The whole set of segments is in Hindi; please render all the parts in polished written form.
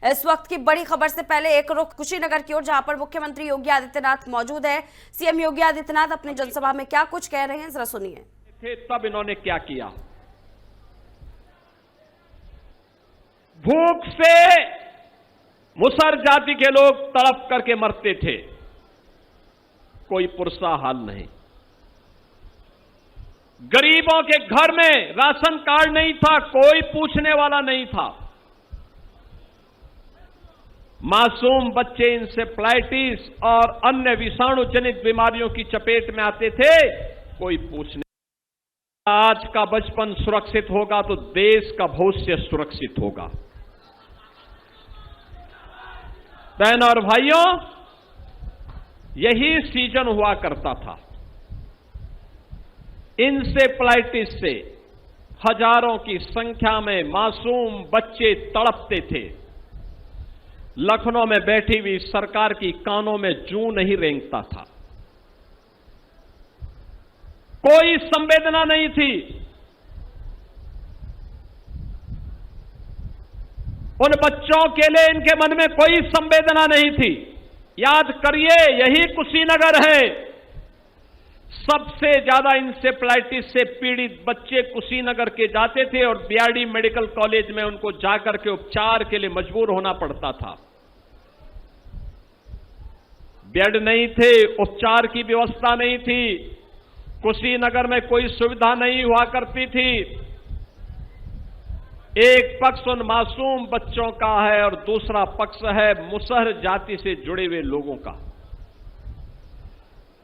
इस वक्त की बड़ी खबर से पहले एक रुख कुशीनगर की ओर, जहां पर मुख्यमंत्री योगी आदित्यनाथ मौजूद है। सीएम योगी आदित्यनाथ अपनी जनसभा में क्या कुछ कह रहे हैं, जरा सुनिए। तब इन्होंने क्या किया। भूख से मुसहर जाति के लोग तड़प करके मरते थे, कोई पुरसा हाल नहीं। गरीबों के घर में राशन कार्ड नहीं था, कोई पूछने वाला नहीं था। मासूम बच्चे इंसेफ्लाइटिस और अन्य विषाणु जनित बीमारियों की चपेट में आते थे, कोई पूछने। आज का बचपन सुरक्षित होगा तो देश का भविष्य सुरक्षित होगा। बहनों और भाइयों, यही सीजन हुआ करता था। इंसेफ्लाइटिस से हजारों की संख्या में मासूम बच्चे तड़पते थे। लखनऊ में बैठी हुई सरकार की कानों में जूं नहीं रेंगता था, कोई संवेदना नहीं थी। उन बच्चों के लिए इनके मन में कोई संवेदना नहीं थी। याद करिए, यही कुशीनगर है। सबसे ज्यादा इंसेफ्लाइटिस से पीड़ित बच्चे कुशीनगर के जाते थे और बीआरडी मेडिकल कॉलेज में उनको जाकर के उपचार के लिए मजबूर होना पड़ता था। बेड नहीं थे, उपचार की व्यवस्था नहीं थी, कुशीनगर में कोई सुविधा नहीं हुआ करती थी। एक पक्ष उन मासूम बच्चों का है और दूसरा पक्ष है मुसहर जाति से जुड़े हुए लोगों का।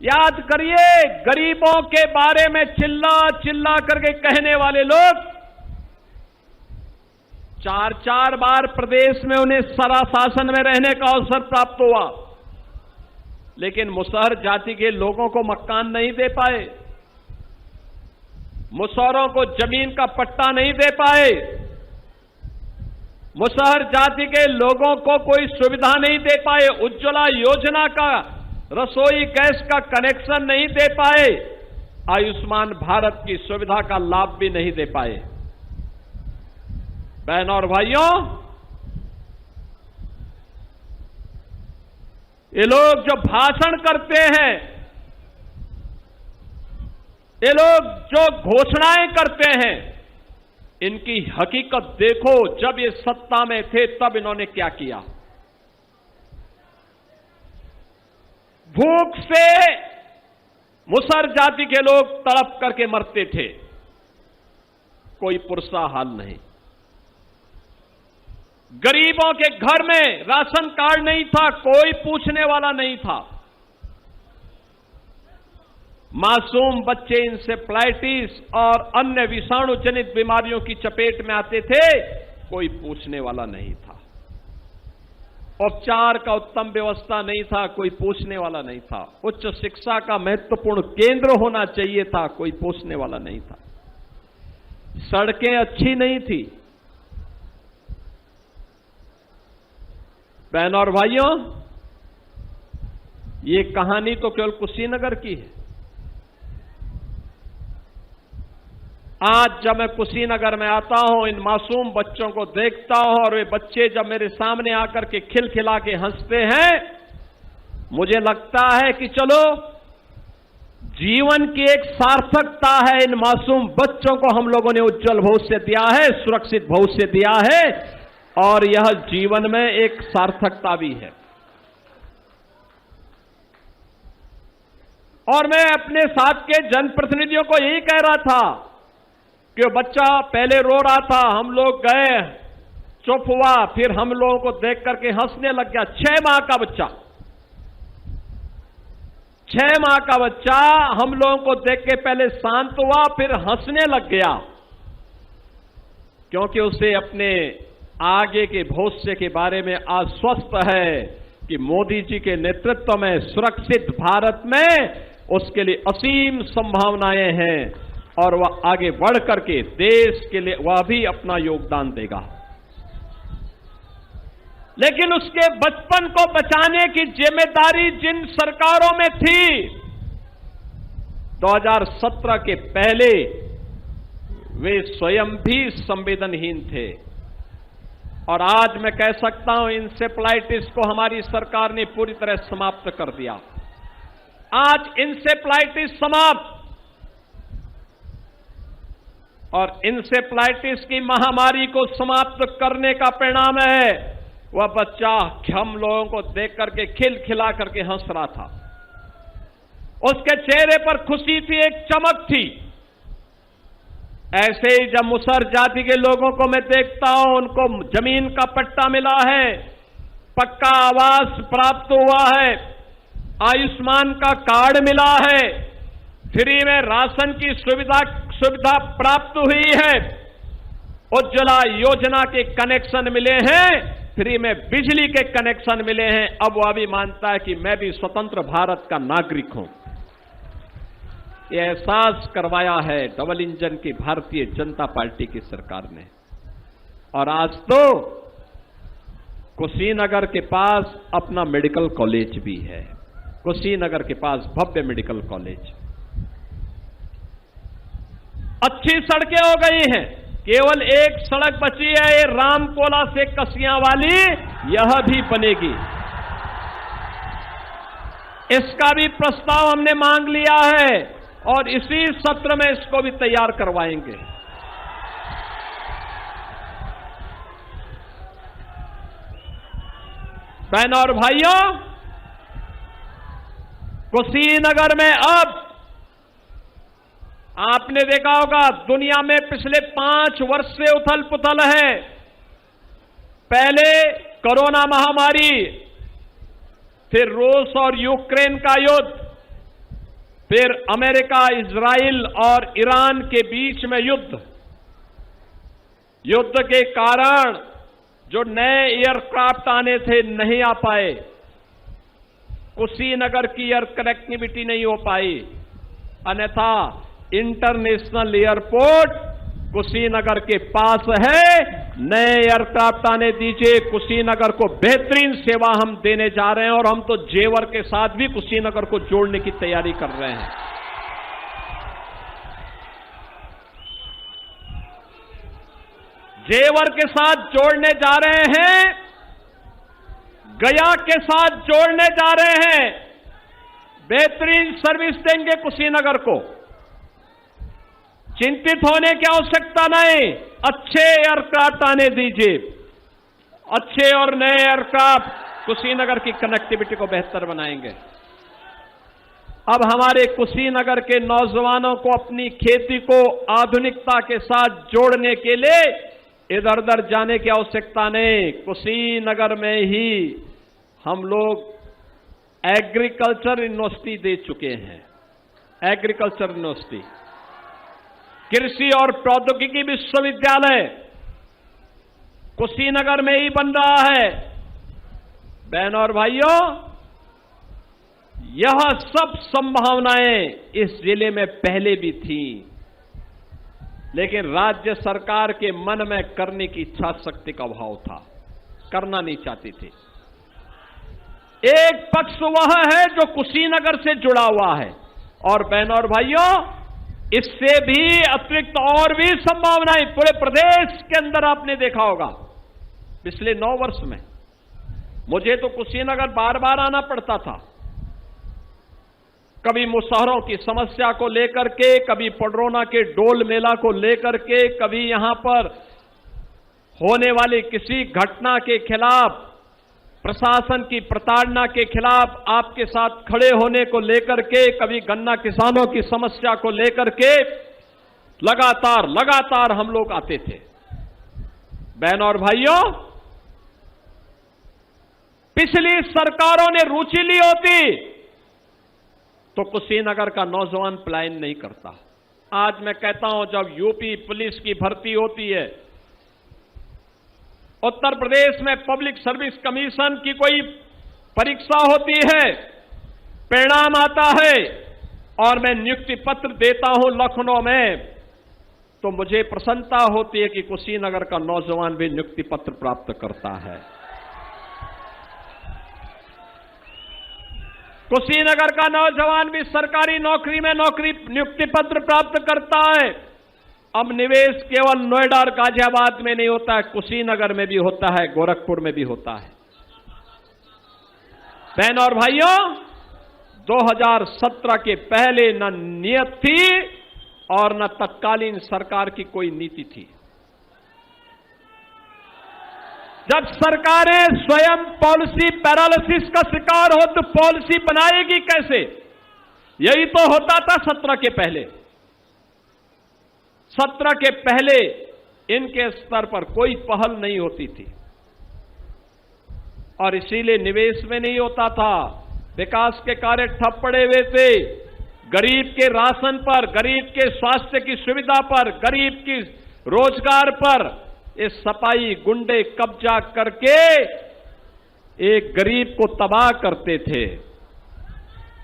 याद करिए, गरीबों के बारे में चिल्ला चिल्ला करके कहने वाले लोग 4-4 बार प्रदेश में उन्हें शासन में रहने का अवसर प्राप्त हुआ, लेकिन मुसहर जाति के लोगों को मकान नहीं दे पाए, मुसहरों को जमीन का पट्टा नहीं दे पाए, मुसहर जाति के लोगों को कोई सुविधा नहीं दे पाए, उज्ज्वला योजना का रसोई गैस का कनेक्शन नहीं दे पाए, आयुष्मान भारत की सुविधा का लाभ भी नहीं दे पाए। बहनों और भाइयों, ये लोग जो भाषण करते हैं, ये लोग जो घोषणाएं करते हैं, इनकी हकीकत देखो। जब ये सत्ता में थे तब इन्होंने क्या किया। भूख से मुसहर जाति के लोग तड़प करके मरते थे, कोई पुरसा हाल नहीं। गरीबों के घर में राशन कार्ड नहीं था, कोई पूछने वाला नहीं था। मासूम बच्चे इंसेफ्लाइटिस और अन्य विषाणु जनित बीमारियों की चपेट में आते थे, कोई पूछने वाला नहीं था। उपचार का उत्तम व्यवस्था नहीं था, कोई पूछने वाला नहीं था। उच्च शिक्षा का महत्वपूर्ण केंद्र होना चाहिए था, कोई पूछने वाला नहीं था। सड़कें अच्छी नहीं थी। बहनों और भाइयों, ये कहानी तो केवल कुशीनगर की है। आज जब मैं कुशीनगर में आता हूं, इन मासूम बच्चों को देखता हूं और वे बच्चे जब मेरे सामने आकर के खिलखिला के हंसते हैं, मुझे लगता है कि चलो, जीवन की एक सार्थकता है। इन मासूम बच्चों को हम लोगों ने उज्जवल भविष्य दिया है, सुरक्षित भविष्य दिया है, और यह जीवन में एक सार्थकता भी है। और मैं अपने साथ के जनप्रतिनिधियों को यही कह रहा था कि बच्चा पहले रो रहा था, हम लोग गए, चुप हुआ, फिर हम लोगों को देख करके हंसने लग गया। 6 माह का बच्चा, 6 माह का बच्चा हम लोगों को देख के पहले शांत हुआ, फिर हंसने लग गया, क्योंकि उसे अपने आगे के भविष्य के बारे में आश्वस्त है कि मोदी जी के नेतृत्व में सुरक्षित भारत में उसके लिए असीम संभावनाएं हैं और वह आगे बढ़ करके देश के लिए वह भी अपना योगदान देगा। लेकिन उसके बचपन को बचाने की जिम्मेदारी जिन सरकारों में थी, 2017 के पहले वे स्वयं भी संवेदनहीन थे और आज मैं कह सकता हूं इंसेफ्लाइटिस को हमारी सरकार ने पूरी तरह समाप्त कर दिया। आज इंसेफ्लाइटिस समाप्त, और इंसेफ्लाइटिस की महामारी को समाप्त करने का परिणाम है वह बच्चा हम लोगों को देख करके खिलखिला करके हंस रहा था। उसके चेहरे पर खुशी थी, एक चमक थी। ऐसे ही जब मुसहर जाति के लोगों को मैं देखता हूं, उनको जमीन का पट्टा मिला है, पक्का आवास प्राप्त हुआ है, आयुष्मान का कार्ड मिला है, फ्री में राशन की सुविधा प्राप्त हुई है, उज्ज्वला योजना के कनेक्शन मिले हैं, फ्री में बिजली के कनेक्शन मिले हैं। अब वह भी मानता है कि मैं भी स्वतंत्र भारत का नागरिक हूं। यह एहसास करवाया है डबल इंजन की भारतीय जनता पार्टी की सरकार ने। और आज तो कुशीनगर के पास अपना मेडिकल कॉलेज भी है, कुशीनगर के पास भव्य मेडिकल कॉलेज। अच्छी सड़कें हो गई हैं, केवल एक सड़क बची है, ये रामकोला से कसियां वाली, यह भी बनेगी। इसका भी प्रस्ताव हमने मांग लिया है और इसी सत्र में इसको भी तैयार करवाएंगे। बहनों और भाइयों, कुशीनगर में अब आपने देखा होगा दुनिया में पिछले 5 वर्ष से उथल पुथल है। पहले कोरोना महामारी, फिर रूस और यूक्रेन का युद्ध, फिर अमेरिका, इजराइल और ईरान के बीच में युद्ध। युद्ध के कारण जो नए एयरक्राफ्ट आने थे नहीं आ पाए, कुशीनगर की एयर कनेक्टिविटी नहीं हो पाई, अन्यथा इंटरनेशनल एयरपोर्ट कुशीनगर के पास है। नए एयरक्राफ्ट आने दीजिए, कुशीनगर को बेहतरीन सेवा हम देने जा रहे हैं और हम तो जेवर के साथ भी कुशीनगर को जोड़ने की तैयारी कर रहे हैं। जेवर के साथ जोड़ने जा रहे हैं, गया के साथ जोड़ने जा रहे हैं, बेहतरीन सर्विस देंगे कुशीनगर को। चिंतित होने की आवश्यकता नहीं, अच्छे एयरक्राफ्ट आने दीजिए। अच्छे और नए एयरक्राफ्ट कुशीनगर की कनेक्टिविटी को बेहतर बनाएंगे। अब हमारे कुशीनगर के नौजवानों को अपनी खेती को आधुनिकता के साथ जोड़ने के लिए इधर उधर जाने की आवश्यकता नहीं। कुशीनगर में ही हम लोग एग्रीकल्चर यूनिवर्सिटी दे चुके हैं। एग्रीकल्चर यूनिवर्सिटी, कृषि और प्रौद्योगिकी विश्वविद्यालय कुशीनगर में ही बन रहा है। बहनों और भाइयों, यह सब संभावनाएं इस जिले में पहले भी थी, लेकिन राज्य सरकार के मन में करने की इच्छा शक्ति का अभाव था, करना नहीं चाहती थी। एक पक्ष वह है जो कुशीनगर से जुड़ा हुआ है, और बहनों और भाइयों, इससे भी अतिरिक्त और भी संभावनाएं पूरे प्रदेश के अंदर आपने देखा होगा। पिछले 9 वर्ष में मुझे तो कुशीनगर बार बार आना पड़ता था, कभी मुसहरों की समस्या को लेकर के, कभी पडरौना के डोल मेला को लेकर के, कभी यहां पर होने वाली किसी घटना के खिलाफ, प्रशासन की प्रताड़ना के खिलाफ आपके साथ खड़े होने को लेकर के, कभी गन्ना किसानों की समस्या को लेकर के लगातार हम लोग आते थे। बहनों और भाइयों, पिछली सरकारों ने रुचि ली होती तो कुशीनगर का नौजवान पलायन नहीं करता। आज मैं कहता हूं, जब यूपी पुलिस की भर्ती होती है, उत्तर प्रदेश में पब्लिक सर्विस कमीशन की कोई परीक्षा होती है, परिणाम आता है और मैं नियुक्ति पत्र देता हूं लखनऊ में, तो मुझे प्रसन्नता होती है कि कुशीनगर का नौजवान भी नियुक्ति पत्र प्राप्त करता है। कुशीनगर का नौजवान भी सरकारी नौकरी में नियुक्ति पत्र प्राप्त करता है। अब निवेश केवल नोएडा और गाजियाबाद में नहीं होता है, कुशीनगर में भी होता है, गोरखपुर में भी होता है। बहन और भाइयों, 2017 के पहले न नियत थी और न तत्कालीन सरकार की कोई नीति थी। जब सरकारें स्वयं पॉलिसी पैरालिसिस का शिकार हो तो पॉलिसी बनाएगी कैसे? यही तो होता था 17 के पहले। 17 के पहले इनके स्तर पर कोई पहल नहीं होती थी और इसीलिए निवेश में नहीं होता था, विकास के कार्य ठप पड़े हुए थे। गरीब के राशन पर, गरीब के स्वास्थ्य की सुविधा पर, गरीब की रोजगार पर ये सपाई गुंडे कब्जा करके एक गरीब को तबाह करते थे।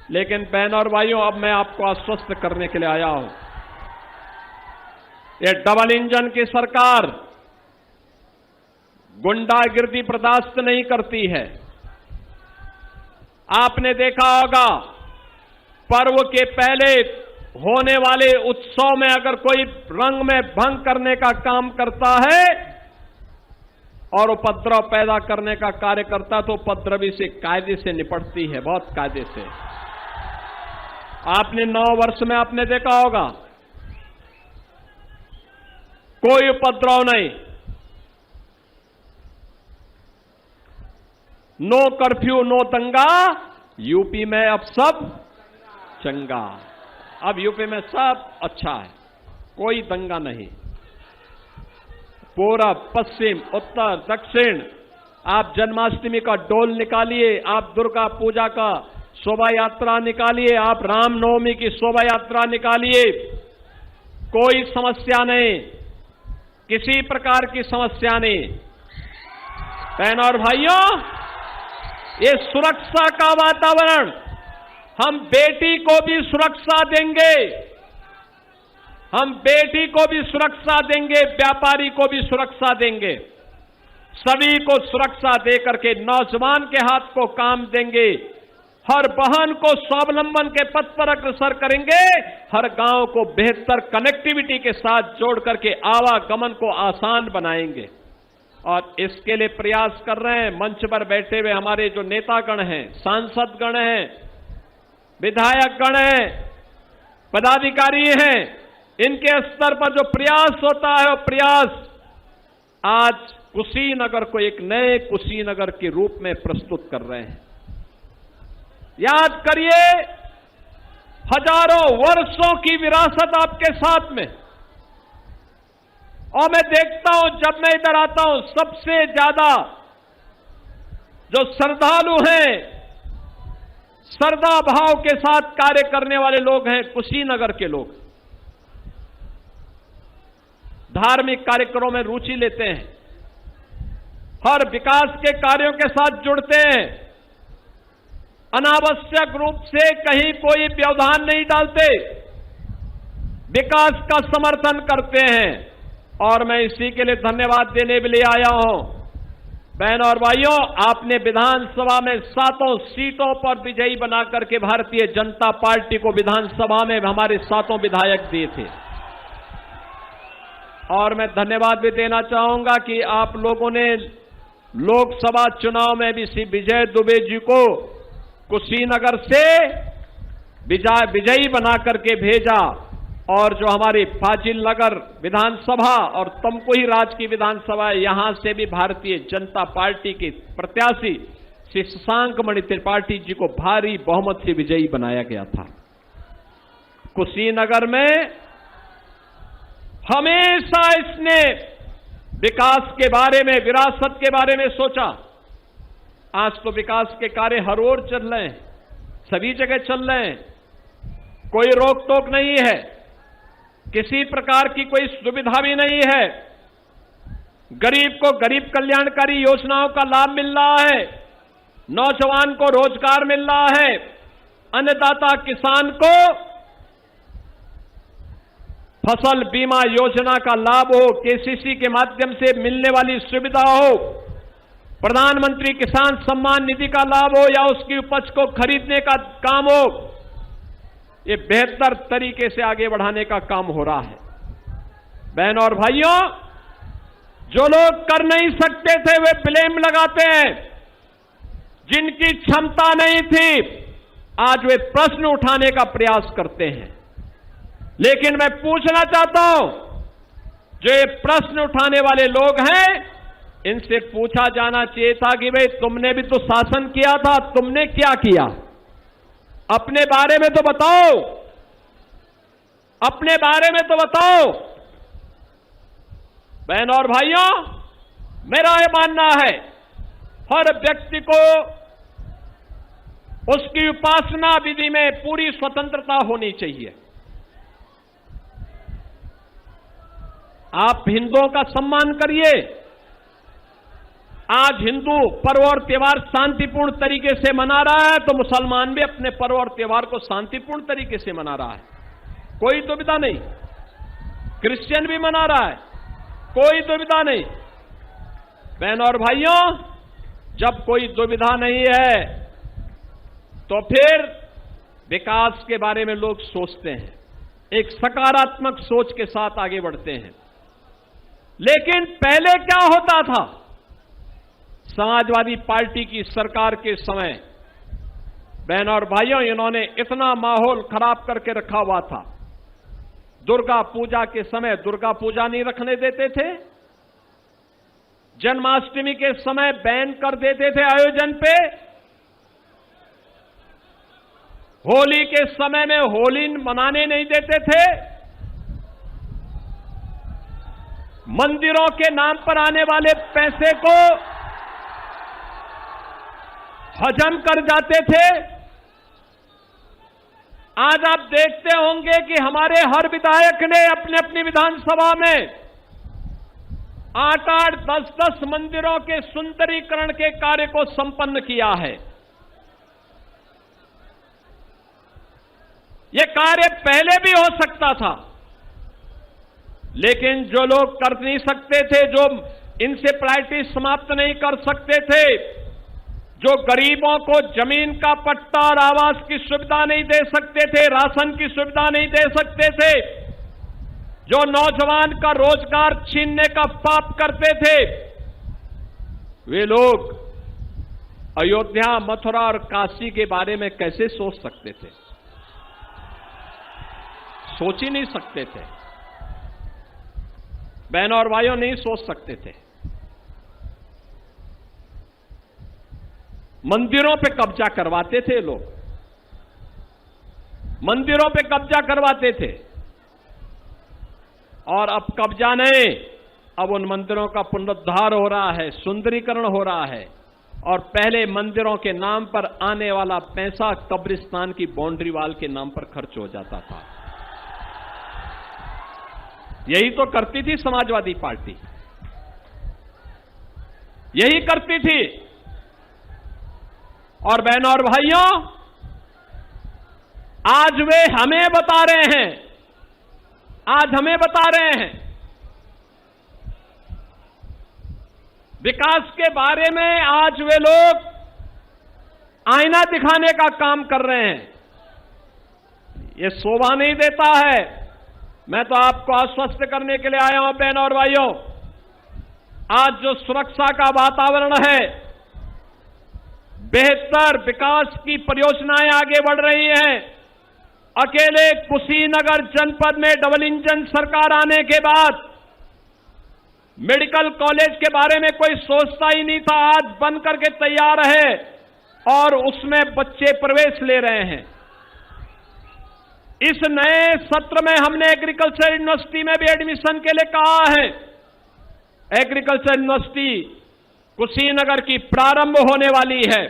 लेकिन बहन और भाइयों, अब मैं आपको आश्वस्त करने के लिए आया हूं, ये डबल इंजन की सरकार गुंडागिर्दी बर्दाश्त नहीं करती है। आपने देखा होगा, पर्व के पहले होने वाले उत्सव में अगर कोई रंग में भंग करने का काम करता है और उपद्रव पैदा करने का कार्य करता है तो उपद्रवी से कायदे से निपटती है, बहुत कायदे से। आपने 9 वर्ष में आपने देखा होगा, कोई उपद्रव नहीं, नो कर्फ्यू नो दंगा। यूपी में अब सब चंगा, अब यूपी में सब अच्छा है, कोई दंगा नहीं। पूरब पश्चिम उत्तर दक्षिण, आप जन्माष्टमी का डोल निकालिए, आप दुर्गा पूजा का शोभा यात्रा निकालिए, आप रामनवमी की शोभा यात्रा निकालिए, कोई समस्या नहीं, किसी प्रकार की समस्या नहीं। बहन और भाइयों, ये सुरक्षा का वातावरण, हम बेटी को भी सुरक्षा देंगे, हम बेटी को भी सुरक्षा देंगे, व्यापारी को भी सुरक्षा देंगे, सभी को सुरक्षा देकर के नौजवान के हाथ को काम देंगे, हर बहन को स्वावलंबन के पथ पर अग्रसर करेंगे, हर गांव को बेहतर कनेक्टिविटी के साथ जोड़ करके आवागमन को आसान बनाएंगे। और इसके लिए प्रयास कर रहे हैं। मंच पर बैठे हुए हमारे जो नेतागण हैं, सांसद गण हैं, विधायक गण हैं, पदाधिकारी हैं, इनके स्तर पर जो प्रयास होता है वो प्रयास आज कुशीनगर को एक नए कुशीनगर के रूप में प्रस्तुत कर रहे हैं। याद करिए, हजारों वर्षों की विरासत आपके साथ में, और मैं देखता हूं जब मैं इधर आता हूं, सबसे ज्यादा जो श्रद्धालु हैं, श्रद्धा भाव के साथ कार्य करने वाले लोग हैं कुशीनगर के लोग। धार्मिक कार्यक्रमों में रुचि लेते हैं, हर विकास के कार्यों के साथ जुड़ते हैं, अनावश्यक रूप से कहीं कोई व्यवधान नहीं डालते, विकास का समर्थन करते हैं। और मैं इसी के लिए धन्यवाद देने के लिए आया हूं। बहन और भाइयों, आपने विधानसभा में 7 सीटों पर विजयी बनाकर के भारतीय जनता पार्टी को विधानसभा में हमारे 7 विधायक दिए थे। और मैं धन्यवाद भी देना चाहूंगा कि आप लोगों ने लोकसभा चुनाव में भी श्री विजय दुबे जी को कुशीनगर से विजयी बनाकर के भेजा, और जो हमारी फाजिल नगर विधानसभा और तमकुही राज की विधानसभा, यहां से भी भारतीय जनता पार्टी के प्रत्याशी श्री शशांक मणि त्रिपाठी जी को भारी बहुमत से विजयी बनाया गया था। कुशीनगर में हमेशा इसने विकास के बारे में, विरासत के बारे में सोचा। आज तो विकास के कार्य हर ओर चल रहे हैं, सभी जगह चल रहे हैं, कोई रोक टोक नहीं है, किसी प्रकार की कोई सुविधा भी नहीं है। गरीब को गरीब कल्याणकारी योजनाओं का लाभ मिल रहा है, नौजवान को रोजगार मिल रहा है, अन्नदाता किसान को फसल बीमा योजना का लाभ हो, केसीसी के माध्यम से मिलने वाली सुविधा हो, प्रधानमंत्री किसान सम्मान निधि का लाभ हो, या उसकी उपज को खरीदने का काम हो, ये बेहतर तरीके से आगे बढ़ाने का काम हो रहा है। बहन और भाइयों, जो लोग कर नहीं सकते थे वे ब्लेम लगाते हैं, जिनकी क्षमता नहीं थी आज वे प्रश्न उठाने का प्रयास करते हैं। लेकिन मैं पूछना चाहता हूं, जो ये प्रश्न उठाने वाले लोग हैं, इनसे पूछा जाना चाहिए था कि भाई तुमने भी तो शासन किया था, तुमने क्या किया? अपने बारे में तो बताओ, अपने बारे में तो बताओ। बहन और भाइयों, मेरा यह मानना है, हर व्यक्ति को उसकी उपासना विधि में पूरी स्वतंत्रता होनी चाहिए। आप हिंदुओं का सम्मान करिए। आज हिंदू पर्व और त्योहार शांतिपूर्ण तरीके से मना रहा है, तो मुसलमान भी अपने पर्व और त्योहार को शांतिपूर्ण तरीके से मना रहा है, कोई दुविधा नहीं। क्रिश्चियन भी मना रहा है, कोई दुविधा नहीं। बहन और भाइयों, जब कोई दुविधा नहीं है तो फिर विकास के बारे में लोग सोचते हैं, एक सकारात्मक सोच के साथ आगे बढ़ते हैं। लेकिन पहले क्या होता था? समाजवादी पार्टी की सरकार के समय, बहन और भाइयों, इन्होंने इतना माहौल खराब करके रखा हुआ था। दुर्गा पूजा के समय दुर्गा पूजा नहीं रखने देते थे, जन्माष्टमी के समय बैन कर देते थे आयोजन पे, होली के समय में होली मनाने नहीं देते थे, मंदिरों के नाम पर आने वाले पैसे को हजम कर जाते थे। आज आप देखते होंगे कि हमारे हर विधायक ने अपने अपनी विधानसभा में 8-8, 10-10 मंदिरों के सुंदरीकरण के कार्य को संपन्न किया है। यह कार्य पहले भी हो सकता था, लेकिन जो लोग कर नहीं सकते थे, जो इनसे प्रायोरिटी समाप्त नहीं कर सकते थे, जो गरीबों को जमीन का पट्टा और आवास की सुविधा नहीं दे सकते थे, राशन की सुविधा नहीं दे सकते थे, जो नौजवान का रोजगार छीनने का पाप करते थे, वे लोग अयोध्या, मथुरा और काशी के बारे में कैसे सोच सकते थे? सोच ही नहीं सकते थे। बहनों और भाइयों, नहीं सोच सकते थे। मंदिरों पे कब्जा करवाते थे लोग, मंदिरों पे कब्जा करवाते थे, और अब कब्जा नहीं, अब उन मंदिरों का पुनरुद्धार हो रहा है, सुंदरीकरण हो रहा है। और पहले मंदिरों के नाम पर आने वाला पैसा कब्रिस्तान की बाउंड्री वाल के नाम पर खर्च हो जाता था। यही तो करती थी समाजवादी पार्टी, यही करती थी। और बहनों और भाइयों, आज वे हमें बता रहे हैं, आज हमें बता रहे हैं विकास के बारे में। आज वे लोग आईना दिखाने का काम कर रहे हैं। ये शोभा नहीं देता है। मैं तो आपको आश्वस्त करने के लिए आया हूं बहनों और भाइयों, आज जो सुरक्षा का वातावरण है, बेहतर विकास की परियोजनाएं आगे बढ़ रही हैं। अकेले कुशीनगर जनपद में डबल इंजन सरकार आने के बाद मेडिकल कॉलेज के बारे में कोई सोचता ही नहीं था, आज बन करके तैयार है और उसमें बच्चे प्रवेश ले रहे हैं। इस नए सत्र में हमने एग्रीकल्चर यूनिवर्सिटी में भी एडमिशन के लिए कहा है। एग्रीकल्चर यूनिवर्सिटी कुशीनगर की प्रारंभ होने वाली है।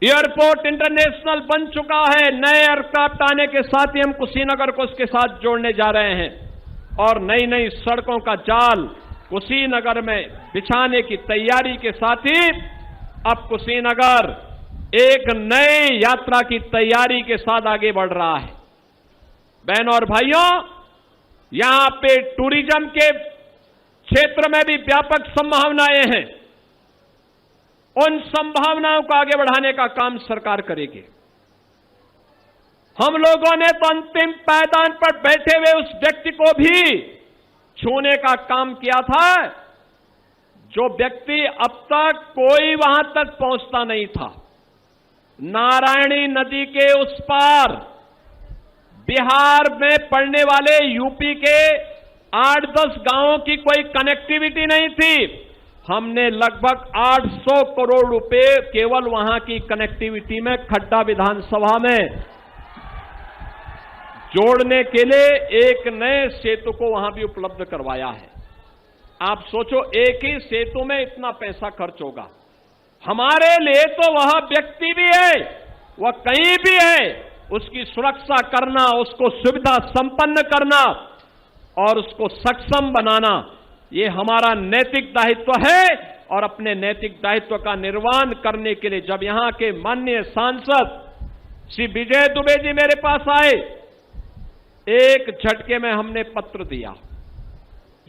एयरपोर्ट इंटरनेशनल बन चुका है। नए एयरक्राफ्ट आने के साथ ही हम कुशीनगर को उसके साथ जोड़ने जा रहे हैं और नई नई सड़कों का जाल कुशीनगर में बिछाने की तैयारी के साथ ही अब कुशीनगर एक नई यात्रा की तैयारी के साथ आगे बढ़ रहा है। बहनों और भाइयों, यहां पे टूरिज्म के क्षेत्र में भी व्यापक संभावनाएं हैं। उन संभावनाओं को आगे बढ़ाने का काम सरकार करेगी। हम लोगों ने तो अंतिम पायदान पर बैठे हुए उस व्यक्ति को भी छूने का काम किया था, जो व्यक्ति अब तक कोई वहां तक पहुंचता नहीं था। नारायणी नदी के उस पार बिहार में पड़ने वाले यूपी के 8-10 गांवों की कोई कनेक्टिविटी नहीं थी। हमने लगभग 800 करोड़ रुपए केवल वहां की कनेक्टिविटी में खड्डा विधानसभा में जोड़ने के लिए एक नए सेतु को वहां भी उपलब्ध करवाया है। आप सोचो, एक ही सेतु में इतना पैसा खर्च होगा। हमारे लिए तो वह व्यक्ति भी है, वह कहीं भी है, उसकी सुरक्षा करना, उसको सुविधा संपन्न करना और उसको सक्षम बनाना, ये हमारा नैतिक दायित्व है। और अपने नैतिक दायित्व का निर्वहन करने के लिए जब यहां के माननीय सांसद श्री विजय दुबे जी मेरे पास आए, एक झटके में हमने पत्र दिया।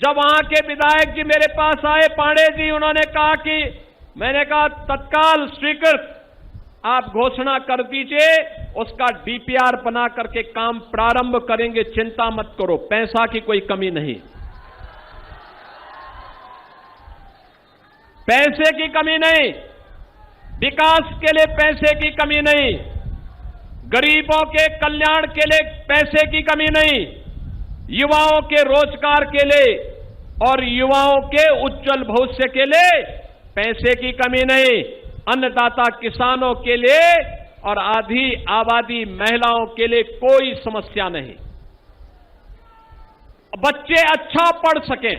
जब वहां के विधायक जी मेरे पास आए, पांडे जी, उन्होंने कहा कि मैंने कहा तत्काल स्वीकृत, आप घोषणा कर दीजिए, उसका डीपीआर बना करके काम प्रारंभ करेंगे, चिंता मत करो, पैसा की कोई कमी नहीं, पैसे की कमी नहीं, विकास के लिए पैसे की कमी नहीं, गरीबों के कल्याण के लिए पैसे की कमी नहीं, युवाओं के रोजगार के लिए और युवाओं के उज्जवल भविष्य के लिए पैसे की कमी नहीं, अन्नदाता किसानों के लिए और आधी आबादी महिलाओं के लिए कोई समस्या नहीं। बच्चे अच्छा पढ़ सकें,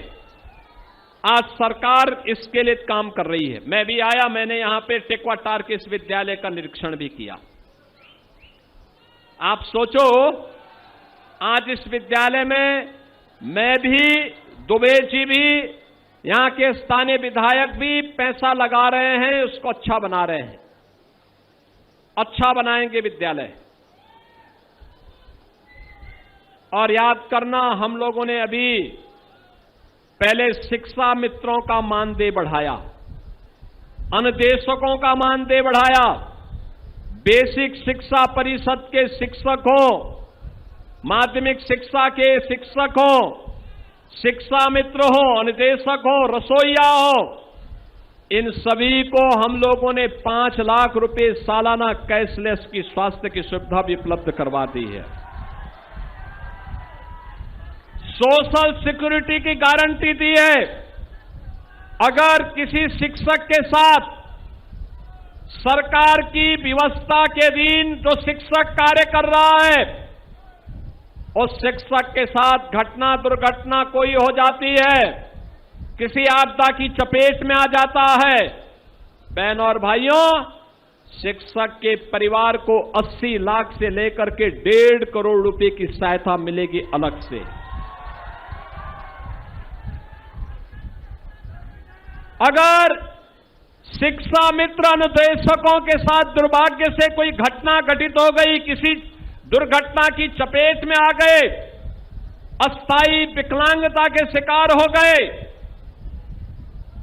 आज सरकार इसके लिए काम कर रही है। मैं भी आया, मैंने यहां पे टेक्वाटार के इस विद्यालय का निरीक्षण भी किया। आप सोचो, आज इस विद्यालय में मैं भी, दुबे जी भी, यहां के स्थानीय विधायक भी पैसा लगा रहे हैं, उसको अच्छा बना रहे हैं, अच्छा बनाएंगे विद्यालय। और याद करना, हम लोगों ने अभी पहले शिक्षा मित्रों का मानदेय बढ़ाया, अनुदेशकों का मानदेय बढ़ाया, बेसिक शिक्षा परिषद के शिक्षकों, माध्यमिक शिक्षा के शिक्षकों, शिक्षा मित्र हो, अनुदेशक हो, रसोईया हो, इन सभी को हम लोगों ने 5 लाख रुपए सालाना कैशलेस की स्वास्थ्य की सुविधा भी उपलब्ध करवा दी है। सोशल सिक्योरिटी की गारंटी दी है। अगर किसी शिक्षक के साथ सरकार की व्यवस्था के दिन जो शिक्षक कार्य कर रहा है, उस शिक्षक के साथ घटना दुर्घटना कोई हो जाती है, किसी आपदा की चपेट में आ जाता है, बहनों और भाइयों, शिक्षक के परिवार को 80 लाख से लेकर के 1.5 करोड़ रुपए की सहायता मिलेगी अलग से। अगर शिक्षा मित्र अनुदेशकों के साथ दुर्भाग्य से कोई घटना घटित हो गई, किसी दुर्घटना की चपेट में आ गए, अस्थायी विकलांगता के शिकार हो गए,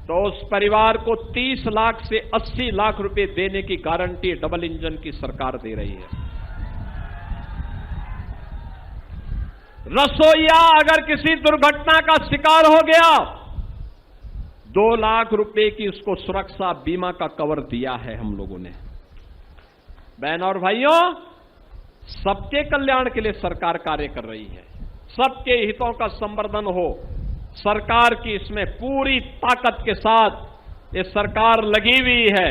तो उस परिवार को 30 लाख से 80 लाख रुपए देने की गारंटी डबल इंजन की सरकार दे रही है। रसोईया अगर किसी दुर्घटना का शिकार हो गया, 2 लाख रुपए की उसको सुरक्षा बीमा का कवर दिया है हम लोगों ने। बहनों और भाइयों, सबके कल्याण के लिए सरकार कार्य कर रही है, सबके हितों का संवर्धन हो, सरकार की इसमें पूरी ताकत के साथ ये सरकार लगी हुई है।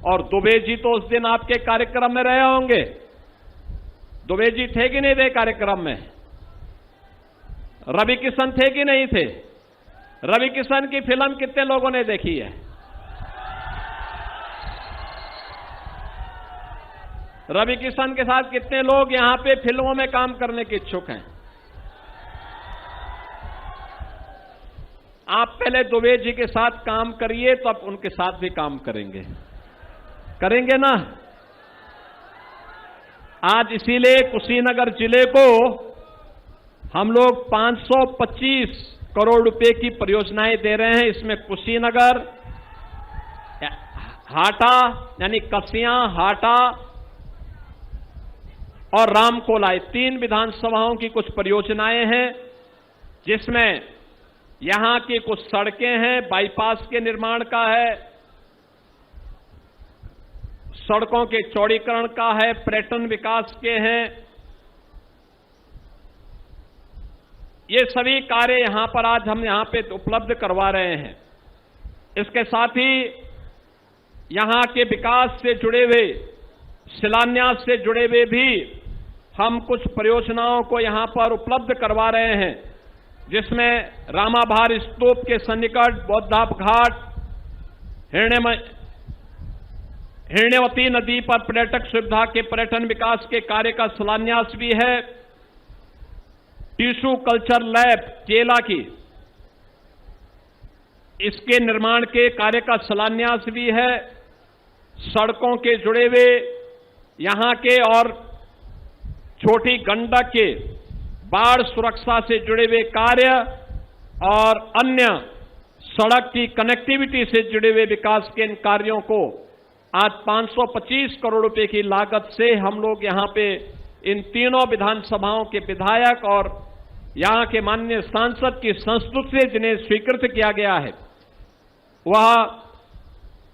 और दुबे जी तो उस दिन आपके कार्यक्रम में रहे होंगे, दुबे जी थे कि नहीं थे कार्यक्रम में? रवि किशन थे कि नहीं थे? रवि किशन की फिल्म कितने लोगों ने देखी है? रवि किशन के साथ कितने लोग यहां पे फिल्मों में काम करने के इच्छुक हैं? आप पहले दुबे जी के साथ काम करिए, तो अब उनके साथ भी काम करेंगे, करेंगे ना? आज इसीलिए कुशीनगर जिले को हम लोग 525 करोड़ रुपए की परियोजनाएं दे रहे हैं। इसमें कुशीनगर, हाटा यानी कसियां, हाटा, और रामकोलाई 3 विधानसभाओं की कुछ परियोजनाएं हैं, जिसमें यहां की कुछ सड़कें हैं, बाईपास के निर्माण का है, सड़कों के चौड़ीकरण का है, पर्यटन विकास के हैं। ये सभी कार्य यहां पर आज हम यहां पे उपलब्ध करवा रहे हैं। इसके साथ ही यहां के विकास से जुड़े हुए, शिलान्यास से जुड़े हुए भी हम कुछ परियोजनाओं को यहां पर उपलब्ध करवा रहे हैं, जिसमें रामाभार स्तूप के सन्निकट बौद्धा घाट, हिरण्यवती नदी पर पर्यटक सुविधा के पर्यटन विकास के कार्य का शिलान्यास भी है। टिश्यू कल्चर लैब केला की, इसके निर्माण के कार्य का शिलान्यास भी है। सड़कों के जुड़े हुए यहां के और छोटी गंडक के बाढ़ सुरक्षा से जुड़े हुए कार्य और अन्य सड़क की कनेक्टिविटी से जुड़े हुए विकास के इन कार्यों को आज 525 करोड़ रुपए की लागत से हम लोग यहां पे इन तीनों विधानसभाओं के विधायक और यहां के माननीय सांसद की संस्तुति से जिन्हें स्वीकृत किया गया है, वह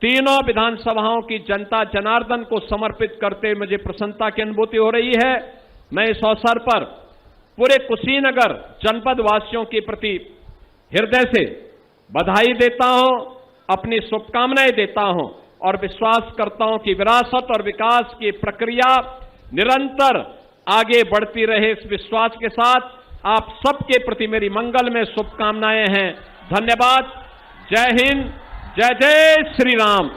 तीनों विधानसभाओं की जनता जनार्दन को समर्पित करते मुझे प्रसन्नता की अनुभूति हो रही है। मैं इस अवसर पर पूरे कुशीनगर जनपद वासियों के प्रति हृदय से बधाई देता हूं, अपनी शुभकामनाएं देता हूं और विश्वास करता हूं कि विरासत और विकास की प्रक्रिया निरंतर आगे बढ़ती रहे। इस विश्वास के साथ आप सबके प्रति मेरी मंगल में शुभकामनाएं हैं। धन्यवाद। जय हिंद, जय जय श्री राम।